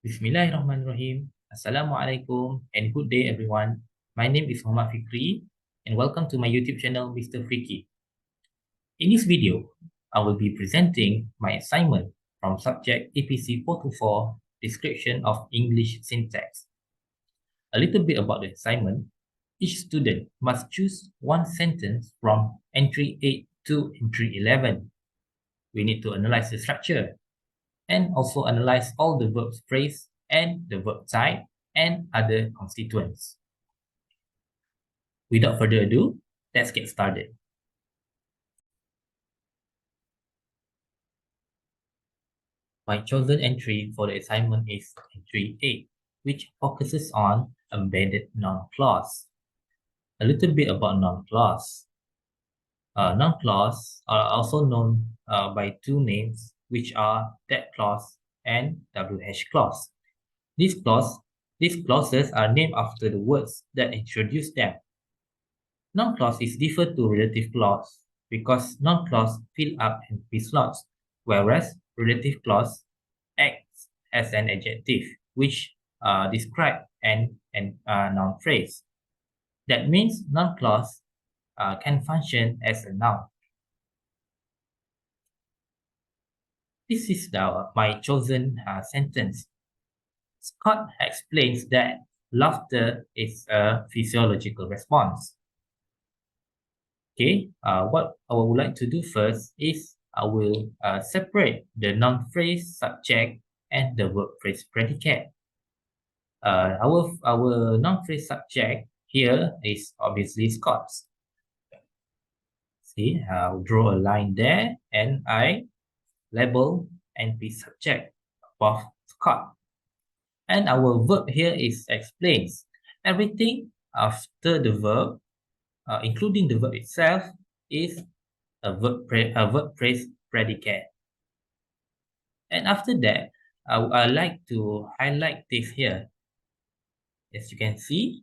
Bismillahirrahmanirrahim. Assalamualaikum and good day everyone. My name is Muhammad Fikri and welcome to my YouTube channel Mr. Fikri. In this video, I will be presenting my assignment from subject EPC424 Description of English Syntax. A little bit about the assignment. Each student must choose one sentence from entry 8 to entry 11. We need to analyze the structure and also analyze all the verb phrase and the verb type and other constituents. Without further ado, let's get started. My chosen entry for the assignment is entry 8, which focuses on embedded noun clause. A little bit about noun clause. Noun clause are also known by two names, which are that clause and WH clause. These clauses are named after the words that introduce them. Noun clause is different to relative clause because noun clause fill up empty slots, whereas relative clause acts as an adjective which describe an noun phrase. That means noun clause can function as a noun. This is my chosen sentence. Scott explains that laughter is a physiological response. Okay, what I would like to do first is I will separate the noun phrase subject and the verb phrase predicate. Our noun phrase subject here is obviously Scott's. See, I'll draw a line there and I label NP subject above Scott. And our verb here is explains. Everything after the verb, including the verb itself, is a verb phrase predicate. And after that, I like to highlight this here. As you can see,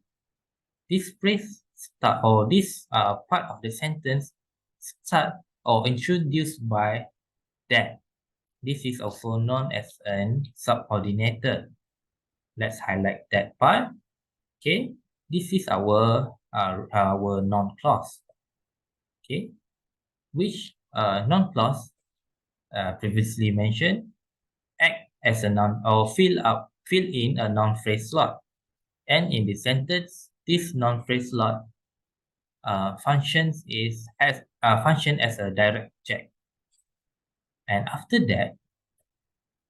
this phrase start or this part of the sentence start or introduced by that. This is also known as an subordinator. Let's highlight that part. Okay, this is our noun clause. Okay, which noun clause previously mentioned act as a noun or fill in a noun phrase slot, and in the sentence this noun phrase slot function as a direct object. And after that,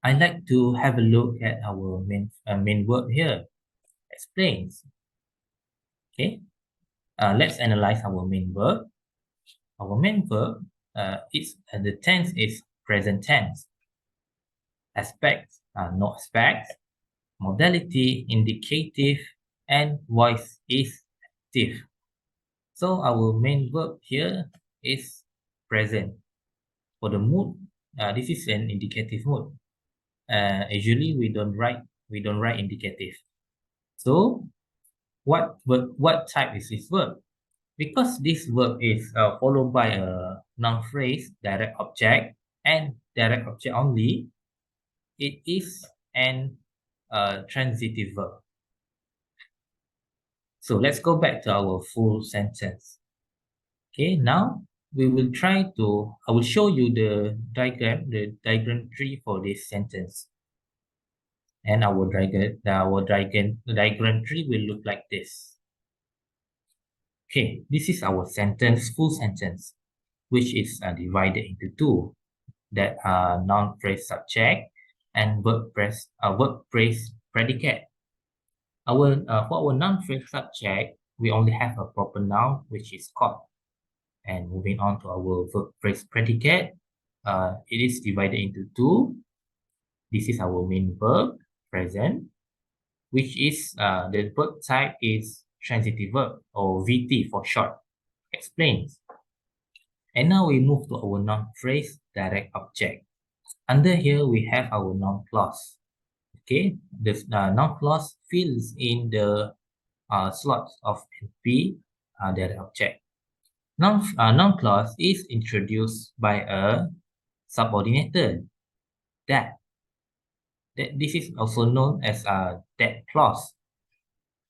I like to have a look at our main verb here. Explains. Okay, let's analyze our main verb. Our main verb the tense is present tense. Aspects, no aspects. Modality, indicative, and voice is active. So our main verb here is present. For the mood, this is an indicative mood. Usually we don't write indicative. So what type is this verb? Because this verb is followed by a noun phrase, direct object, and direct object only, it is an transitive verb. So let's go back to our full sentence. Okay, now we will I will show you the diagram tree for this sentence. And our diagram tree will look like this. Okay, this is our full sentence, which is divided into two, that are noun phrase subject and verb phrase predicate. For our noun phrase subject, we only have a proper noun, which is Scott. And moving on to our verb phrase predicate, it is divided into two. This is our main verb, present, which is the verb type is transitive verb, or VT for short. Explains. And now we move to our noun phrase direct object. Under here we have our noun clause. Okay, the noun clause fills in the slots of NP direct object. Noun clause is introduced by a subordinator, that. This is also known as a that clause.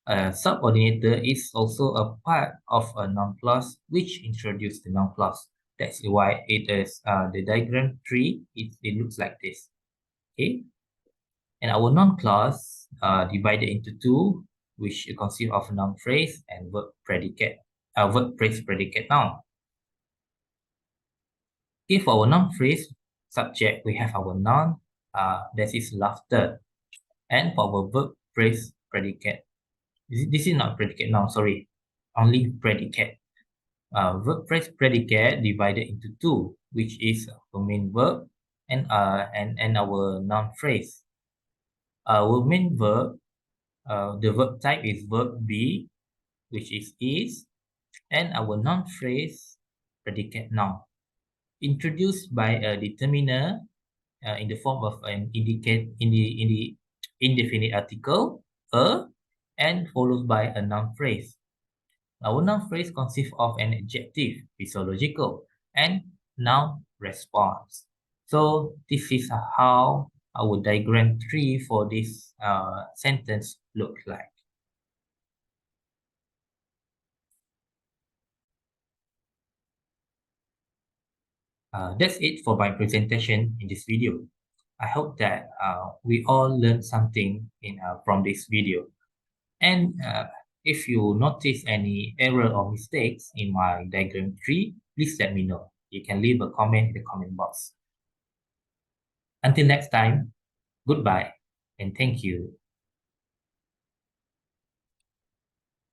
A subordinator is also a part of a noun clause which introduces the noun clause. That's why it is the diagram tree. It looks like this. Okay, and our noun clause divided into two, which consists of noun phrase and verb predicate. Verb phrase predicate noun. Okay, for our noun phrase subject, we have our noun. That is laughter, and for our verb phrase predicate. This is not predicate noun. Sorry, only predicate. Verb phrase predicate divided into two, which is our main verb and our noun phrase. Our main verb, the verb type is verb be, which is, and our noun phrase predicate noun, introduced by a determiner in the form of an indefinite article and followed by a noun phrase. Our noun phrase consists of an adjective, physiological, and noun response. So this is how our diagram tree for this sentence looks like. That's it for my presentation in this video. I hope that we all learned something from this video. And if you notice any error or mistakes in my diagram tree, please let me know. You can leave a comment in the comment box. Until next time, goodbye and thank you.